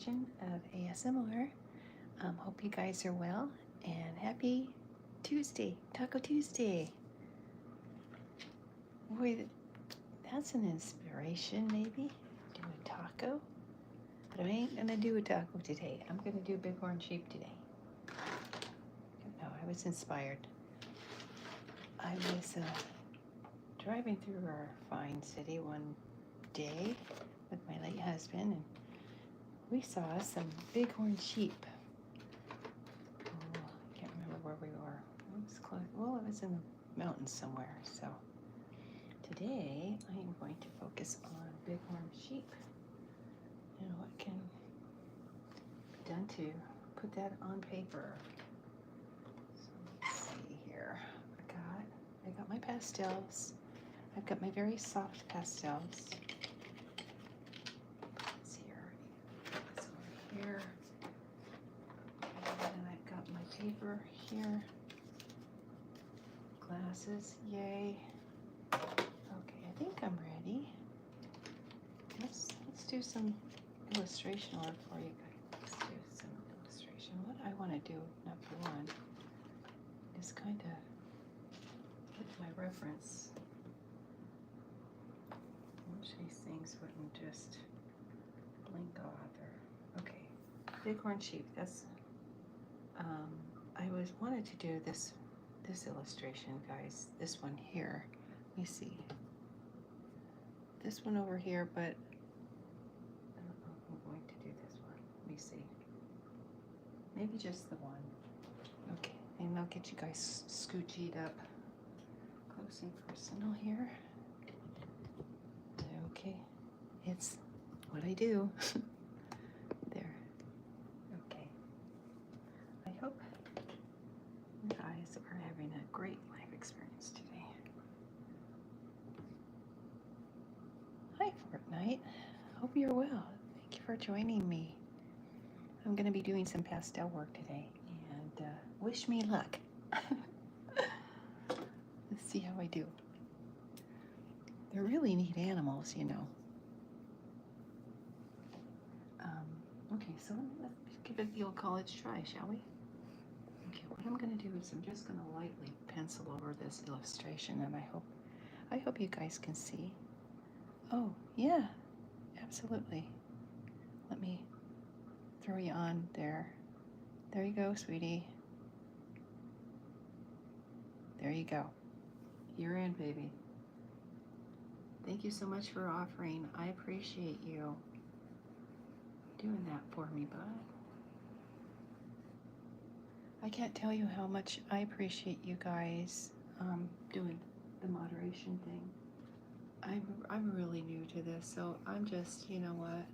Of ASMR. Hope you guys are well and happy Tuesday, Taco Tuesday. Boy, that's an inspiration, maybe. Do a taco. But I ain't gonna do a taco today. I'm gonna do bighorn sheep today. No, I was inspired. I was driving through our fine city one day with my late husband, and we saw some bighorn sheep. Oh, I can't remember where we were. It was close. Well, it was in the mountains somewhere. So today I am going to focus on bighorn sheep and what can be done to put that on paper. So let's see here. I got my pastels. I've got my very soft pastels. Let's see here. This over here. And I've got my paper here. Glasses, yay. Okay, I think I'm ready. Let's do some illustration work for you guys. Let's do some illustration. What I want to do, number one, is kind of get my reference. I wish these things wouldn't just blink off. Or okay, bighorn sheep. That's I wanted to do this illustration, guys. This one here. Let me see. This one over here, but I don't know if I'm going to do this one. Let me see. Maybe just the one. Okay, and I'll get you guys scoochied up close and personal here. Okay, it's what I do. There. Okay. I hope you guys are having a great life experience today. Hi, Fortnite. Hope you're well. Thank you for joining me. I'm going to be doing some pastel work today, and wish me luck. Let's see how I do. They're really neat animals, you know. Okay, so let's give it the old college try, shall we? Okay, what I'm going to do is I'm just going to lightly pencil over this illustration, and I hope you guys can see. Oh, yeah, absolutely. Let me throw you on there. There you go, sweetie. There you go. You're in, baby. Thank you so much for offering. I appreciate you doing that for me, bud. I can't tell you how much I appreciate you guys doing the moderation thing. I'm really new to this, so I'm just, you know what,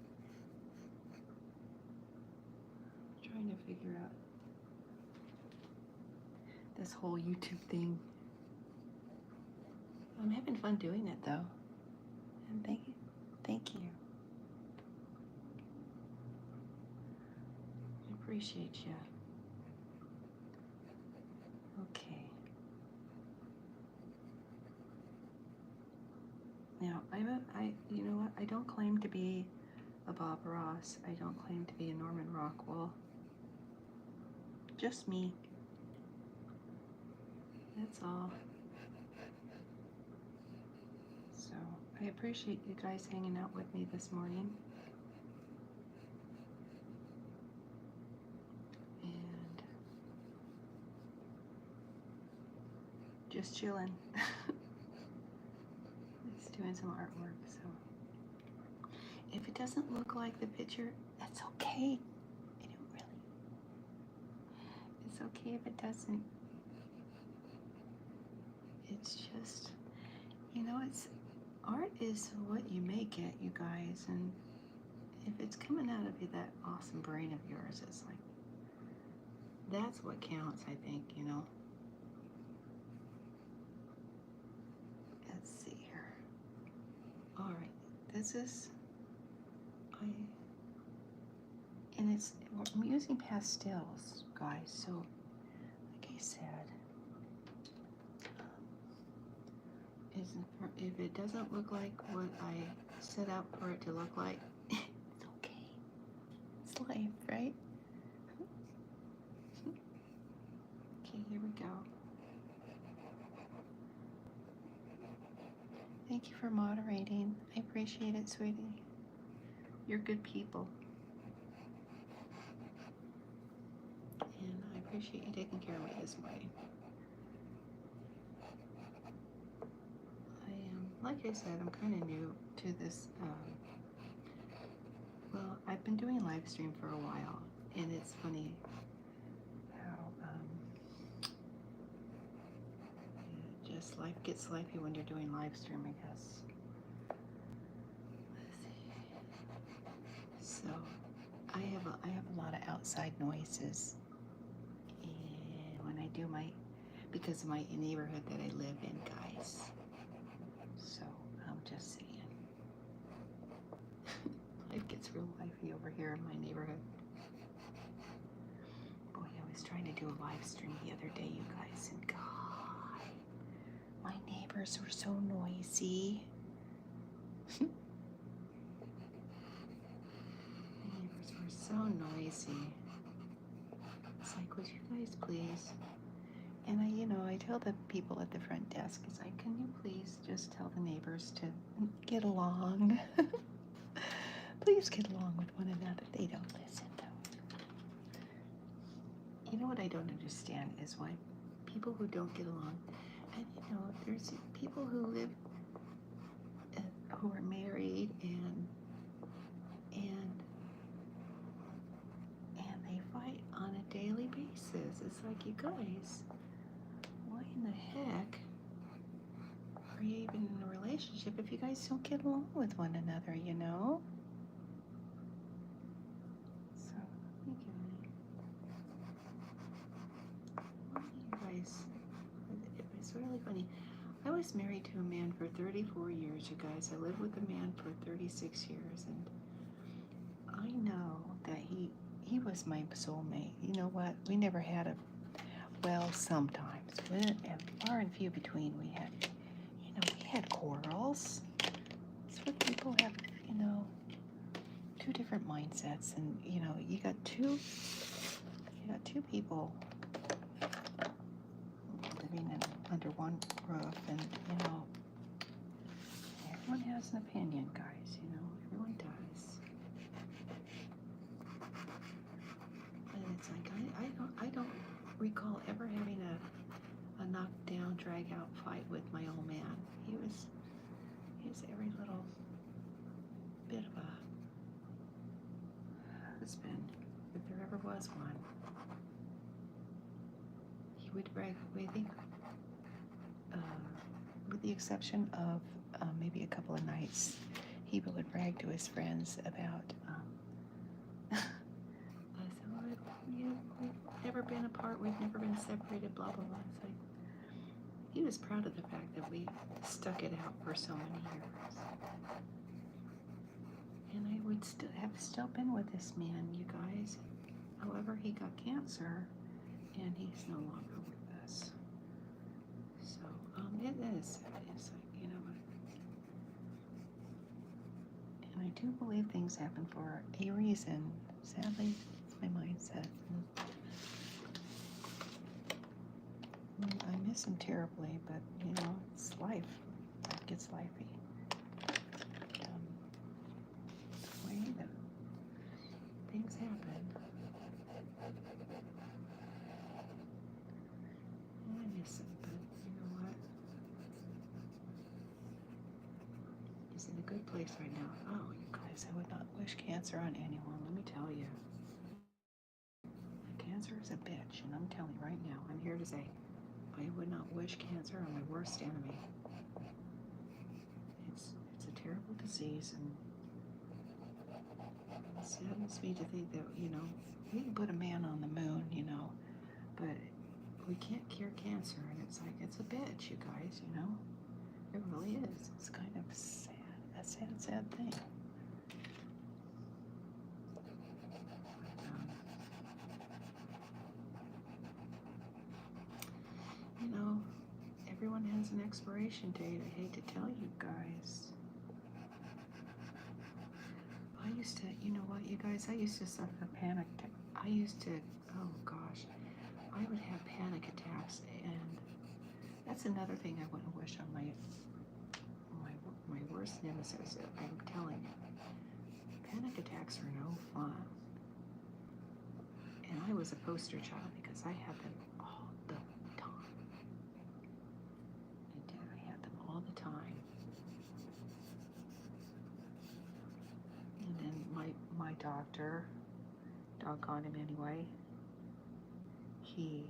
trying to figure out this whole YouTube thing. I'm having fun doing it though, and thank you. I appreciate you. Okay. Now you know what? I don't claim to be a Bob Ross. I don't claim to be a Norman Rockwell. Just me. That's all. So I appreciate you guys hanging out with me this morning. And just chilling. Just doing some artwork. So if it doesn't look like the picture, that's okay. I don't really. It's okay if it doesn't. It's just, you know, art is what you make it, you guys, and if it's coming out of that awesome brain of yours, it's like, that's what counts, I think, you know. Let's see here. All right, this is, I'm using pastels, guys, so like I said, if it doesn't look like what I set out for it to look like, it's okay. It's life, right? Okay, here we go. Thank you for moderating. I appreciate it, sweetie. You're good people. And I appreciate you taking care of me this morning. Like I said, I'm kind of new to this. Well, I've been doing live stream for a while, and it's funny how just life gets lifey when you're doing live stream, I guess. Let's see. So I have a lot of outside noises, and when I do because of my neighborhood that I live in, guys. So I'm just saying. Life gets real lively over here in my neighborhood. Boy, I was trying to do a live stream the other day, you guys, and God, my neighbors were so noisy. My neighbors were so noisy. It's like, would you guys please? And I tell the people at the front desk, it's like, can you please just tell the neighbors to get along? Please get along with one another. They don't listen, though. You know what I don't understand is why people who don't get along, and there's people who live, who are married, and they fight on a daily basis. It's like, you guys, why in the heck are you even in a relationship if you guys don't get along with one another, So, thank you, honey. Why do you guys, it's really funny. I was married to a man for 34 years, you guys. I lived with a man for 36 years, and I know that he was my soulmate. You know what? We never had sometimes, and far and few between, we had quarrels. That's what people have, two different mindsets, and you got two people living under one roof, and everyone has an opinion, guys. Everyone does. And it's like I don't recall ever having a knockdown, drag out fight with my old man. He was every little bit of a husband, if there ever was one. He would brag, I think, with the exception of maybe a couple of nights, he would brag to his friends about we've never been apart, we've never been separated, blah blah blah. It's like, he was proud of the fact that we stuck it out for so many years. And I would have still been with this man, you guys. However, he got cancer, and he's no longer with us. So, it is sad. It's like, and I do believe things happen for a reason. Sadly, it's my mindset. I miss him terribly, but it's life. Life gets lifey. The way that things happen. I miss him, but you know what? He's in a good place right now. Oh, you guys, I would not wish cancer on anyone. Let me tell you. Cancer is a bitch, and I'm telling you right now, I'm here to say, I would not wish cancer on my worst enemy. It's a terrible disease, and it saddens me to think that, we can put a man on the moon, but we can't cure cancer, and it's like, it's a bitch, you guys, It really is. It's kind of sad. A sad thing. Everyone has an expiration date. I hate to tell you guys. Why you used to, you know what, you guys, I used to suffer panic. I used to, oh gosh, I would have panic attacks, and that's another thing I wouldn't wish on my worst nemesis. I'm telling you, panic attacks are no fun. And I was a poster child because I had them all the time. I had them all the time. And then my doctor, doggone him anyway, he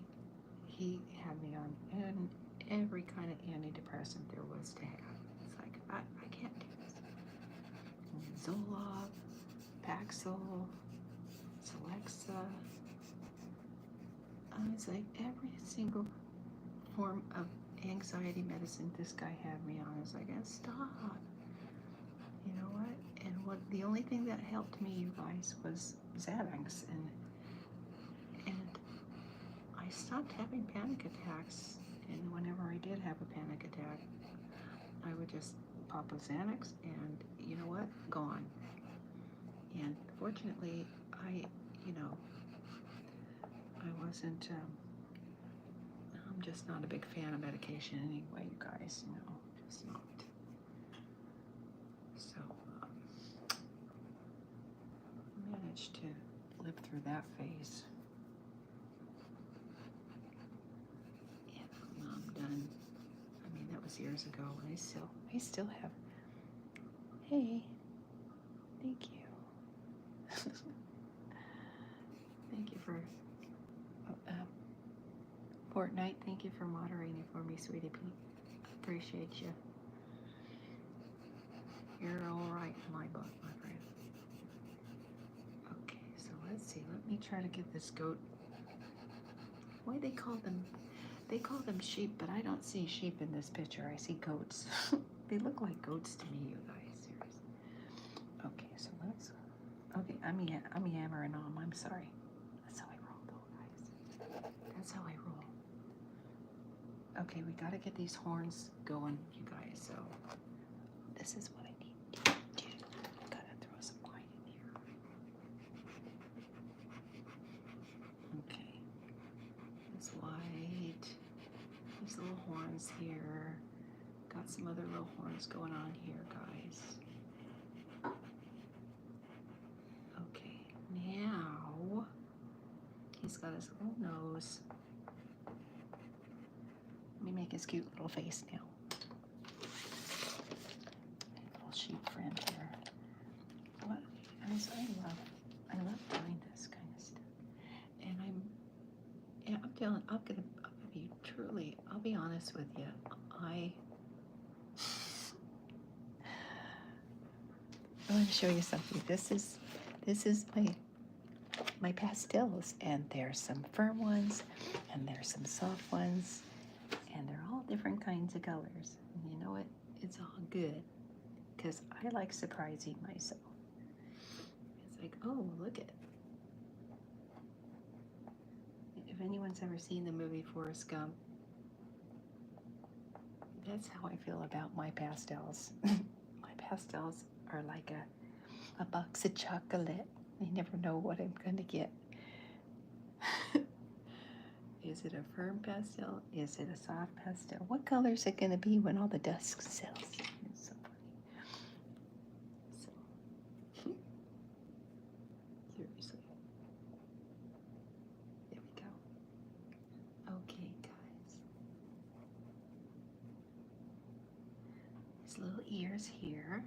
had me on every kind of antidepressant there was to have. It's like, I can't do this. Zoloft, Paxil, Celexa. I was like, every single form of anxiety medicine this guy had me on. I was like, stop. You know what? And the only thing that helped me, you guys, was Xanax, and I stopped having panic attacks. And whenever I did have a panic attack, I would just pop a Xanax, and you know what? Gone. And fortunately, I wasn't. I'm just not a big fan of medication anyway, you guys. Just not. So managed to live through that phase. And I'm done. I mean, that was years ago. I still have. Hey, thank you. Thank you for Fortnite. Thank you for moderating for me, sweetie pea. Appreciate you. You're all right in my book, my friend. Okay, so let's see. Let me try to get this goat. Why they call them? They call them sheep, but I don't see sheep in this picture. I see goats. They look like goats to me, you guys. Seriously. Okay, so let's. Okay, I'm yammering on. I'm sorry. That's how I roll, though, guys. That's how I roll. Okay, we gotta get these horns going, you guys. So this is what I need to do. Gotta throw some white in here. Okay, this white. These little horns here. Got some other little horns going on here, guys. Okay, now he's got his little nose. Let me make his cute little face now. Little sheep friend here. What, guys, I love doing this kind of stuff. And I'll be honest with you. I want to show you something. This is my pastels, and there's some firm ones, and there's some soft ones, and they're all different kinds of colors. And you know what? It's all good, because I like surprising myself. It's like, oh, look at. If anyone's ever seen the movie Forrest Gump, that's how I feel about my pastels. My pastels are like a box of chocolate. I never know what I'm going to get. Is it a firm pastel? Is it a soft pastel? What color is it going to be when all the dust settles? It's so funny. So, seriously. There we go. Okay, guys. His little ears here.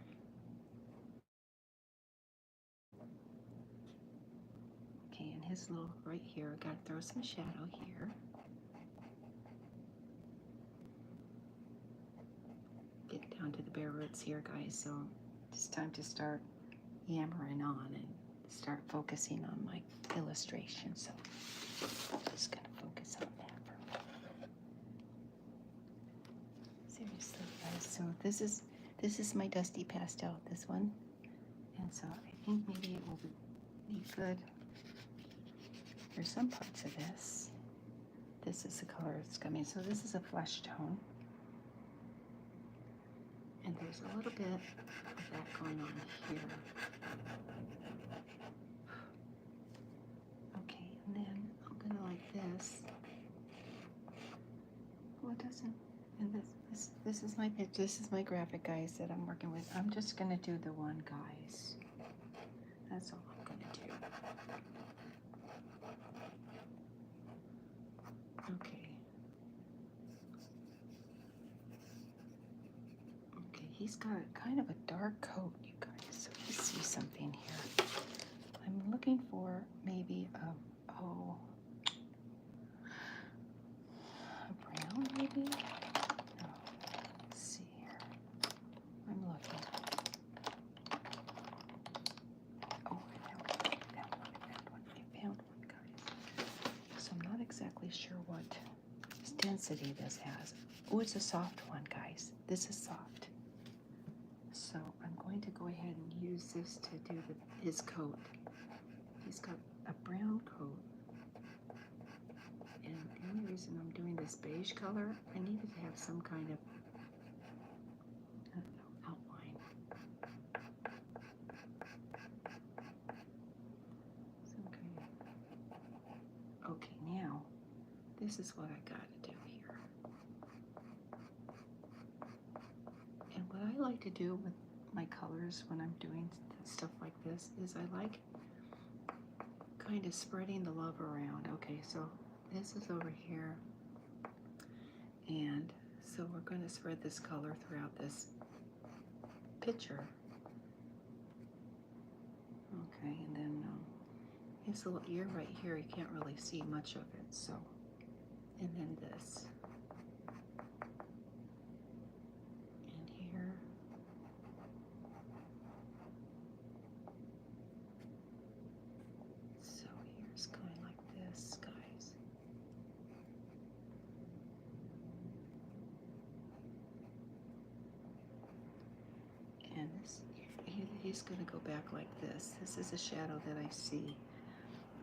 Okay, and his little right here, I gotta throw some shadow here. Get down to the bare roots here, guys. So it's time to start yammering on and start focusing on my illustration. So I'm just gonna focus on that for a minute. Seriously, guys. So this is my dusty pastel, this one. And so I think maybe it will be good. There's some parts of this. This is the color it's coming. So this is a flesh tone. And there's a little bit of that going on here. it doesn't. And this is my pitch. This is my graphic, guys, that I'm working with. I'm just gonna do the one, guys. That's all I'm gonna do. Okay. Okay, he's got kind of a dark coat, you guys. So you see something here. I'm looking for maybe a brown, maybe? Oh, let's see here. I'm looking. Oh, I found one, guys. So I'm not exactly sure what density this has. Oh, it's a soft one, guys. This is soft. So I'm going to go ahead and use this to do his coat. He's got a brown coat. And the only reason I'm doing this beige color, I needed to have some kind of, I don't know, outline. Some kind of, okay, now, this is what I gotta do here. And what I like to do with my colors when I'm doing stuff like this is I like kind of spreading the love around. Okay, so this is over here, and so we're going to spread this color throughout this picture. Okay, and then his little ear right here, you can't really see much of it, so, and then this. And here. So here's going like this, guys. And this, he's going to go back like this. This is a shadow that I see.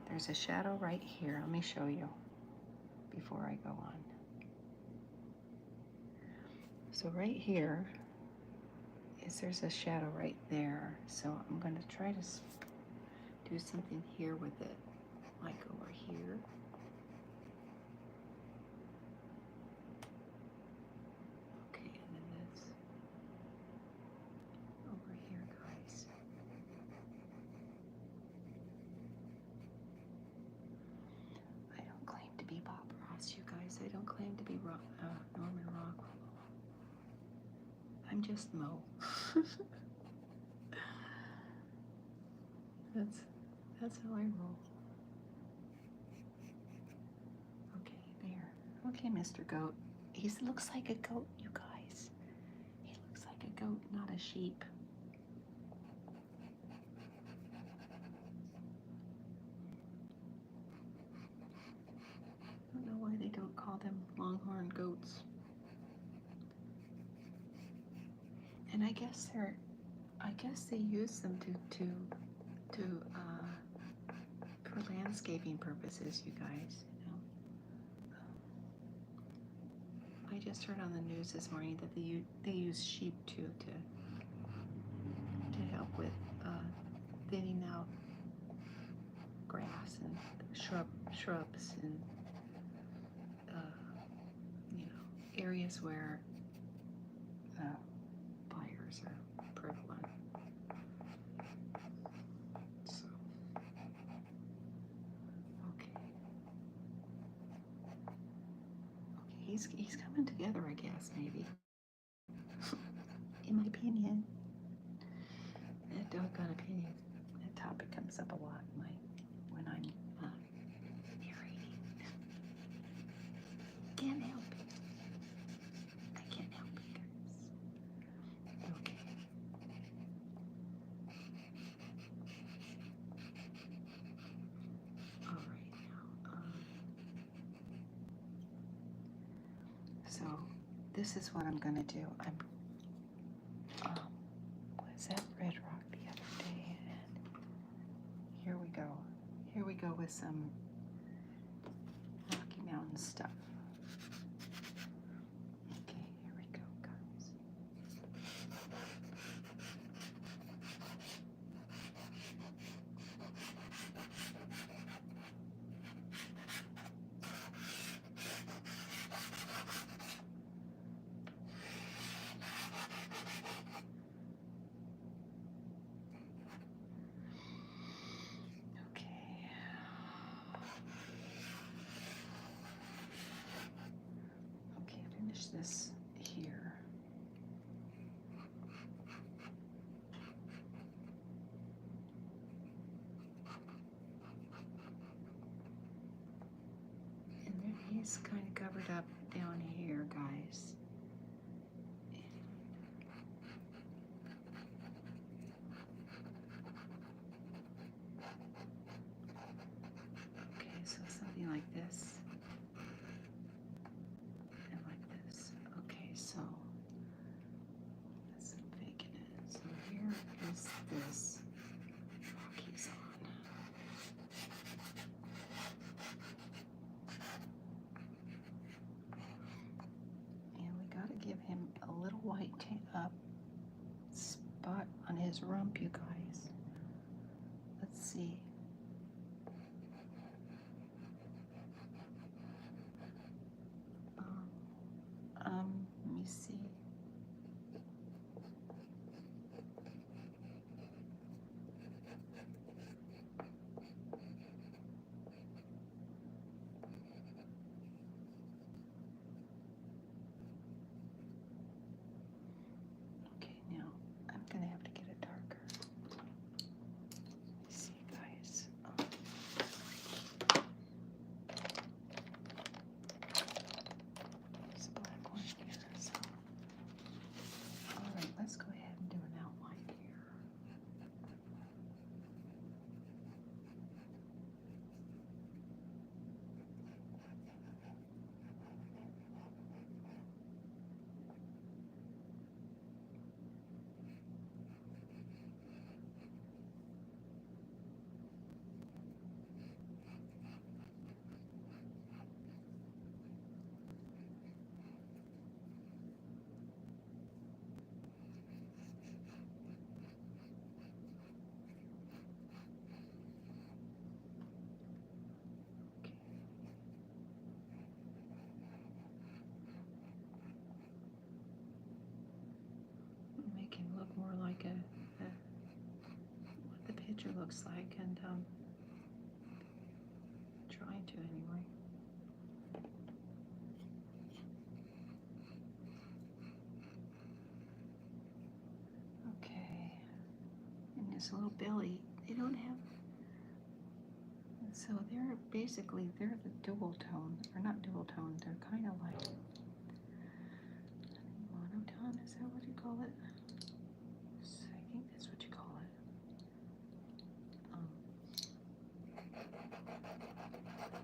There's a shadow right here. Let me show you before I go on. So right here there's a shadow right there. So I'm going to try to do something here with it, like over here. Okay, and then this over here, guys. I don't claim to be Bob Ross, you guys. I don't claim to be Norman Rockwell. I'm just Mo. That's how I roll. Okay, there. Okay, Mr. Goat. He looks like a goat, you guys. He looks like a goat, not a sheep. I don't know why they don't call them longhorn goats. And I guess they use them for landscaping purposes, you guys. You know, I just heard on the news this morning that they use sheep too to help with thinning out grass and shrubs and areas where fires are prevalent. So, okay, he's coming together, I guess, maybe. In my opinion, that doggone opinion, that topic comes up a lot when I'm narrating. Can't help it. I can't help it, guys. Okay. All right now. So this is what I'm gonna do. Was that Red Rock the other day? And here we go. Here we go with some Rocky Mountain stuff. Okay, here we go, guys. this here. And then he's kind of covered up down here, guys. Okay, so something like this. And like this. Okay, so let's fake it in. So here is this rock he's on. And we got to give him a little white spot on his rump, you guys. Let's see. Let me see. Okay, now I'm gonna have to get it darker. Let's see, guys. There's a black one here. So, all right, let's go ahead and do an outline here. Make him look more like what the picture looks like, and trying to anyway. Okay, and this little belly, they don't have, so they're basically, they're the dual tone, or not dual tone, they're kind of like monotone, is that what you call it? I think that's what you call it.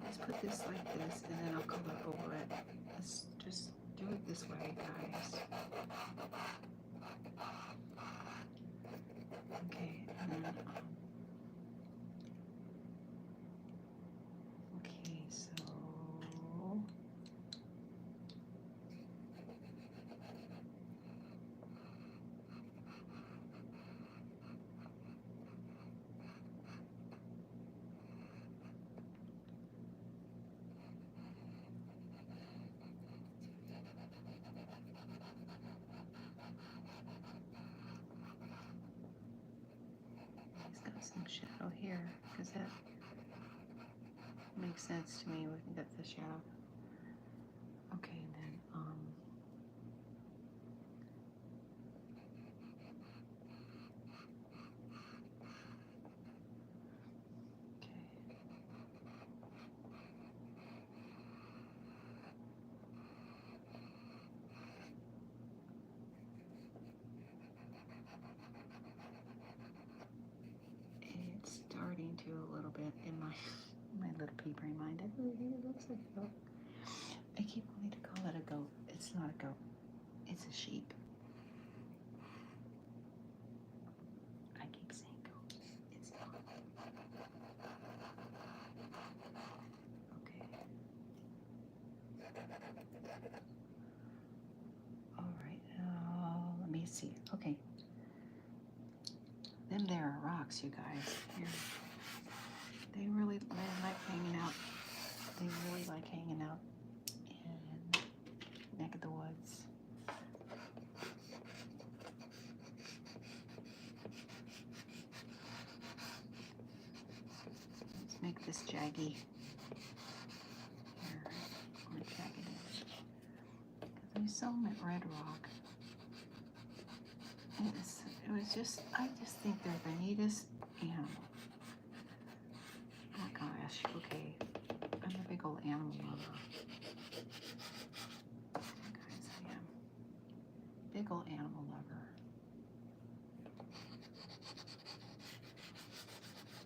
Let's put this like this, and then I'll color over it. Let's just do it this way, guys. Okay, and then, okay, so he's got some shadow here, because that makes sense to me. We can get the shadow. Okay, and then okay. It's starting to a little bit in my little pea brain mind. I really think it looks like a goat. I keep wanting to call it a goat. It's not a goat. It's a sheep. I keep saying goat. It's not. Okay. All right. Let me see. Okay. Them there are rocks, you guys. Here. They like hanging out. They really like hanging out in the neck of the woods. Let's make this jaggy. Here, I'm gonna jag it in. Because I'm I saw them at Red Rock. It was just, I just think they're the neatest animal. Oh gosh, okay. I'm a big old animal lover. Guys, I am. Big old animal lover.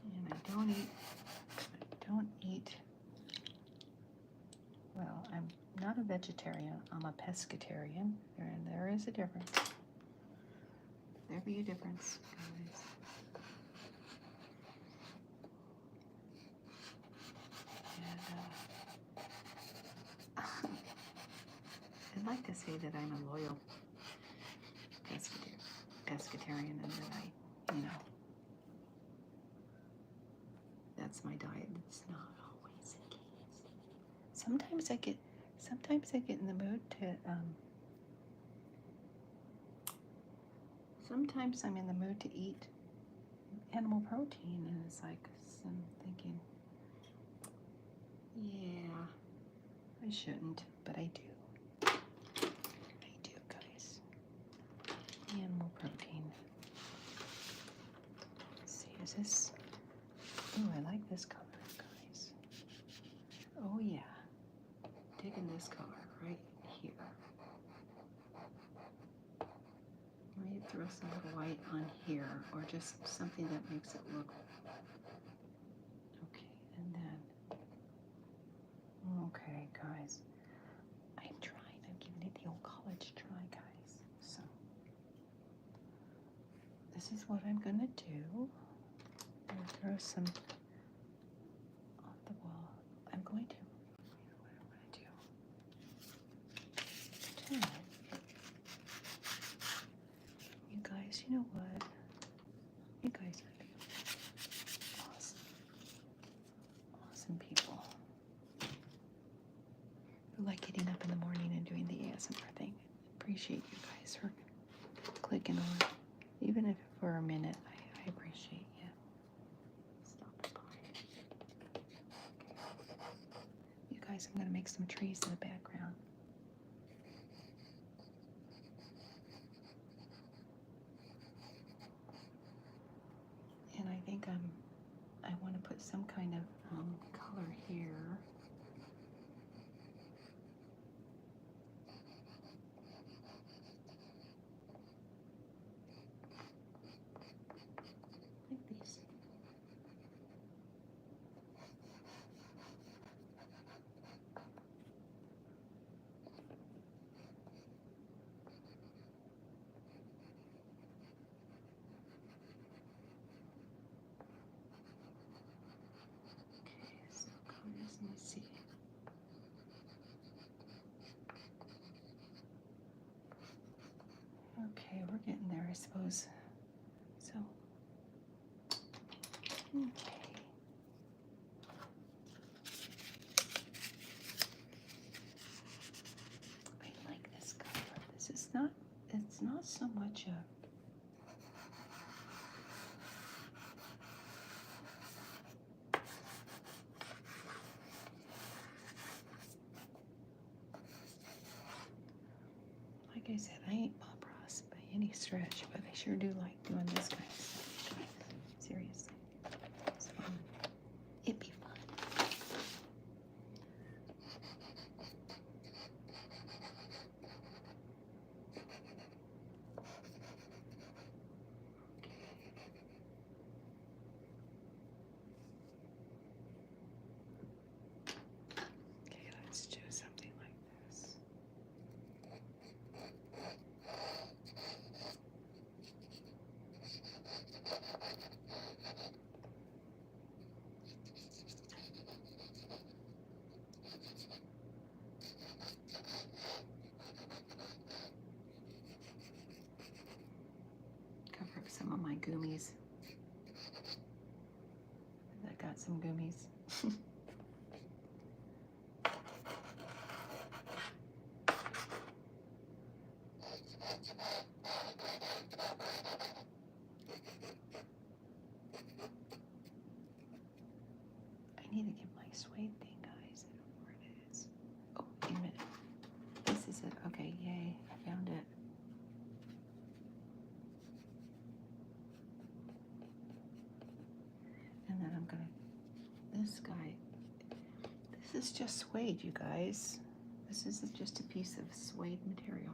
And I don't eat, well, I'm not a vegetarian, I'm a pescatarian, and there is a difference. There be a difference, guys. And I'd like to say that I'm a loyal pescatarian and that I, that's my diet. It's not always the case. Sometimes I get in the mood to, sometimes I'm in the mood to eat animal protein, and it's like, I'm thinking, yeah, I shouldn't, but I do. I do, guys. Animal protein. Let's see, is this, oh, I like this color, guys. Oh yeah, digging this color right here. Maybe throw some little white on here, or just something that makes it look, okay, and then, okay, guys, I'm giving it the old college try, guys, so, this is what I'm gonna do. I'm gonna throw some off the wall. I'm going to, what I'm gonna do, you guys, you know what? You guys are awesome. Awesome people who like getting up in the morning and doing the ASMR thing. Appreciate you guys for clicking on. Even if for a minute, I appreciate you. Stop by. You guys, I'm going to make some trees in the background. And I think I want to put some kind of color here. Like these. Okay, so colors, let me see. Okay, we're getting there, I suppose. So, okay. I like this color. This is not, it's not so much a, like I said, I ain't Bob Ross by any stretch, but I sure do like doing this kind of stuff. Seriously. It's fun. It'd be fun. Okay, let's do something like this. Cover up some of my gummies. I got some gummies. I need to get my suede thing, guys. I don't know where it is. Oh, wait a minute. This is is it? Okay, yay, I found it. And then I'm gonna, this guy, this is just suede, you guys. This is just a piece of suede material.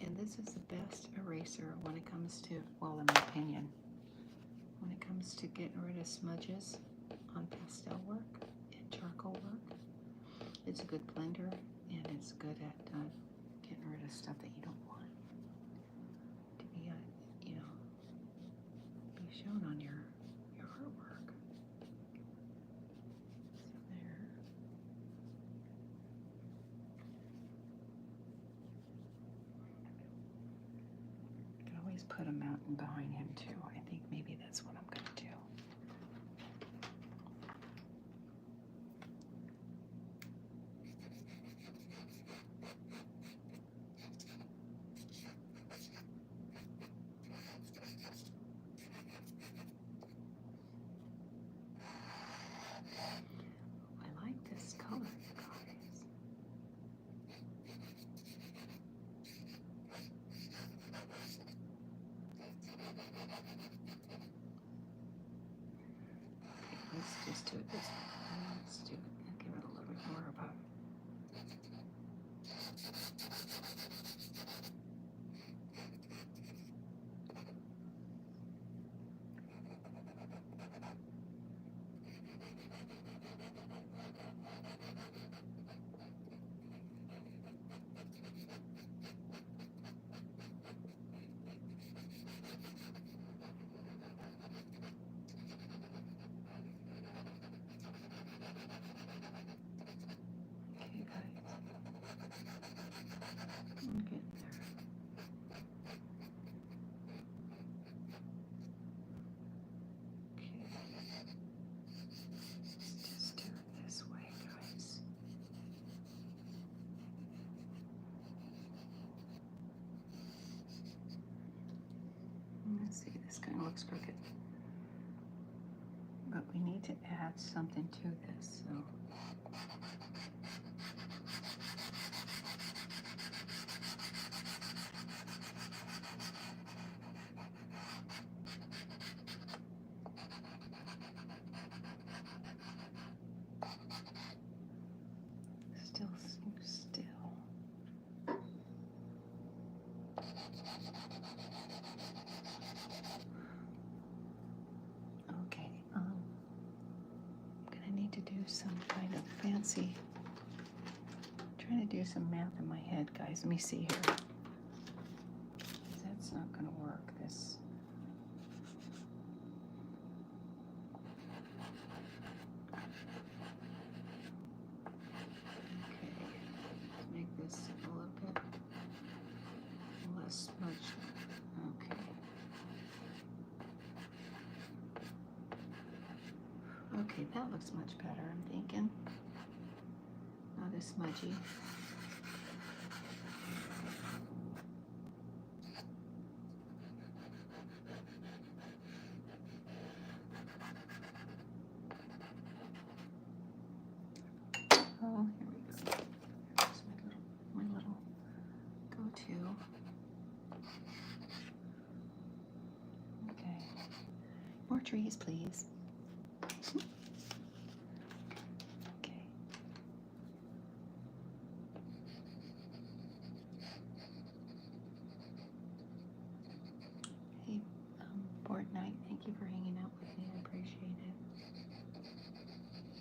And this is the best eraser when it comes to, well, in my opinion, when it comes to getting rid of smudges on pastel work and charcoal work. It's a good blender, and it's good at getting rid of stuff that you don't want to be, you know, be shown on your artwork. So there. I can always put a mountain behind him too. I think maybe that's what I'm going to do. I like this color, you guys. Let's just do it this way. Let's do it. I'll give it a little bit more of a. Okay, guys. I'm getting there. Okay. Let's just do it this way, guys. Let's see, this kind of looks crooked. But we need to add something to this, so. Still. Okay, I'm gonna need to do some kind of fancy, trying to do some math in my head, guys. Let me see here. That's not gonna work, this. Okay, make this a little bit less smudged. Okay. Okay, that looks much better, I'm thinking. Not as smudgy. Oh, here we go. Here's my little go-to. Okay. More trees, please. Okay. Hey, Fortnite, thank you for hanging out with me. I appreciate it.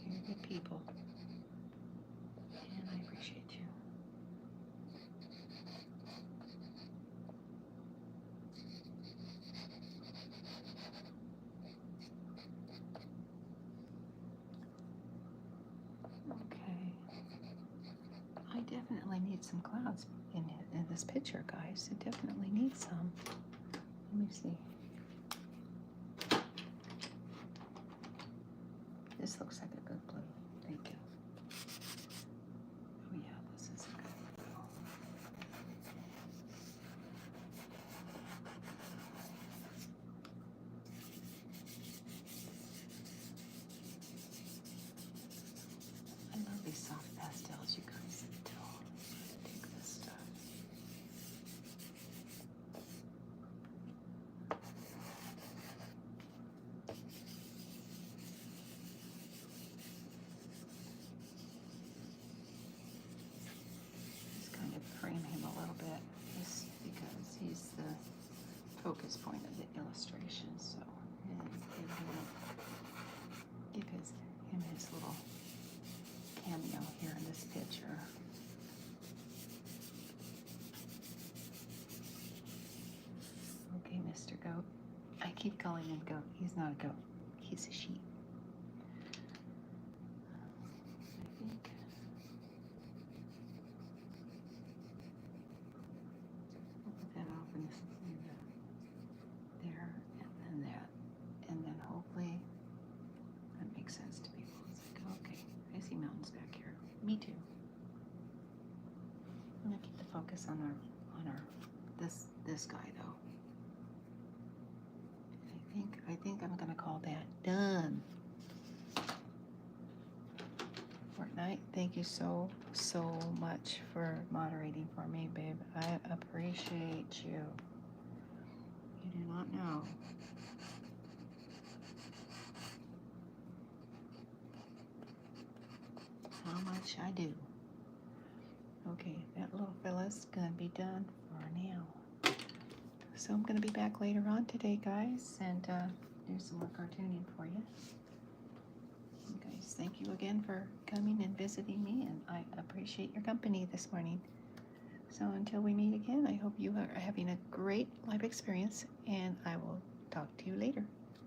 You're good people. And I appreciate you. Okay. I definitely need some clouds in this picture, guys. It definitely needs some. Let me see. This looks like a good blue. Thank you. Oh yeah, this is a good blue. I love these soft pastels, you guys. Take focus point of the illustration. So, and give him his little cameo here in this picture. Okay, Mr. Goat. I keep calling him goat. He's not a goat. He's a sheep. I think we'll put that off in there, and then that, and then hopefully that makes sense to people. It's like, okay, I see mountains back here. Me too. I'm gonna keep the focus on our this guy though. I think I'm gonna call that done. Fortnite, thank you so much for moderating for me, babe. I appreciate you. You do not know how much I do. Okay, that little fella's gonna be done for now. So I'm gonna be back later on today, guys, and do some more cartooning for you. You guys, thank you again for coming and visiting me, and I appreciate your company this morning. So until we meet again, I hope you are having a great life experience, and I will talk to you later.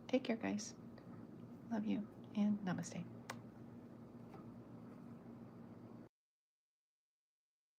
Take care, guys. Love you, and namaste.